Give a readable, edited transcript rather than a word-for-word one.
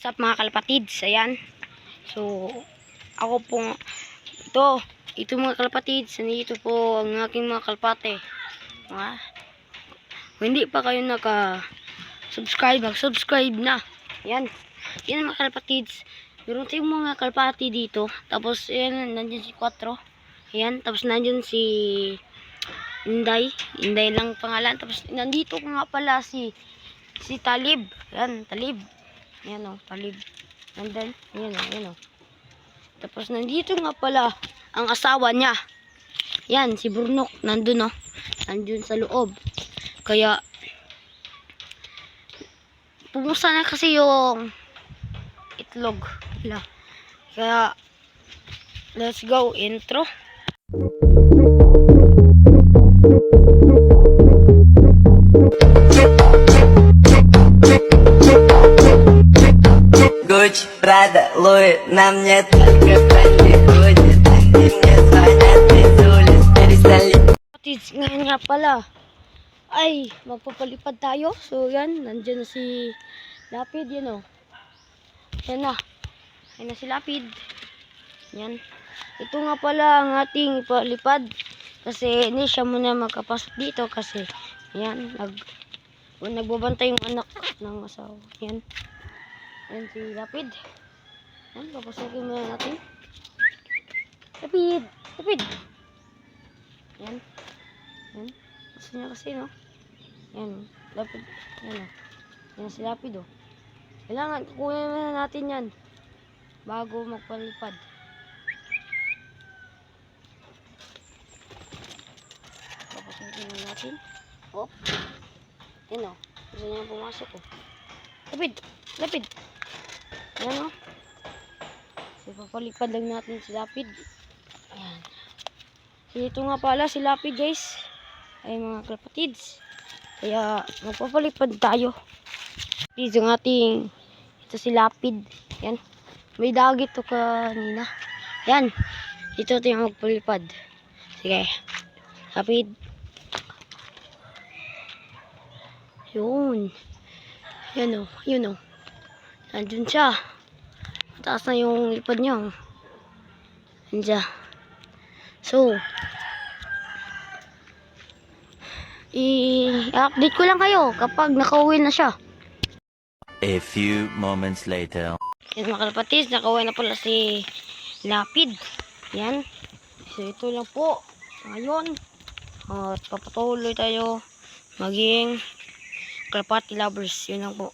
What's up mga kalapatids? Ayan. So, ako po, ito mga kalapatids, nandito po ang aking mga kalpate. Kung hindi pa kayo naka-subscribe, mag-subscribe na. Ayan. Yan mga kalapatids. Meron tayong mga kalpati dito. Tapos, ayan, nandiyan si 4. Ayan. Tapos, nandiyan si Inday. Inday lang pangalan. Tapos, nandito nga pala si Talib. Ayan, Talib. Ayan o, Talib. Nandun. Ayan o. Tapos, nandito nga pala ang asawa niya. Ayan, si Burnok. Nandun o. Nandun sa loob. Kaya, pumusta na kasi yung itlog. Kaya, let's go, intro. Gucci, Prada, Louis, на мне только происходит. И мне звонят из улиц, перестали. Ngayon nga pala ay magpapalipad tayo. So yan, nandiyan na si Lapid. Yan o. Yan na. Yan na si Lapid. Yan. Ito nga pala ang ating ipalipad. Kasi hindi siya muna magkapasok dito. Kasi yan, nagbabantay yung anak ng asawa. Yan. Yan si Lapid. Yan, papasokin muna natin. Lapid! Lapid! Yan. Yan. Gusto niya kasi, no? Yan. Lapid. Yan, o. Yan si Lapid, o. Kailangan, kukunin muna natin yan. Bago magpalipad. Papasokin muna natin. Oh. Yan, o. Gusto niya pumasok, o. Lapid! Lapid! Yan, o. So, papalipad lang natin si Lapid. Ayan. Ito nga pala si Lapid, guys. Ay mga kalapatids. Kaya magpapalipad tayo. Dito ng ating ito si Lapid. Yan. May dagit to kanina. Yan. Ito yung magpalipad. Sige. Lapid. Yun. Yan o. Yun o. Nandun siya. Mataas na yung lipad niya. Nandiyan. So, i-update ko lang kayo kapag nakauwi na siya. A few moments later. Yan mga kalapatids, nakauwi na pala si Lapid. Yan. So, ito lang po. Ngayon, at papatuloy tayo maging kalapati lovers. Yun lang po.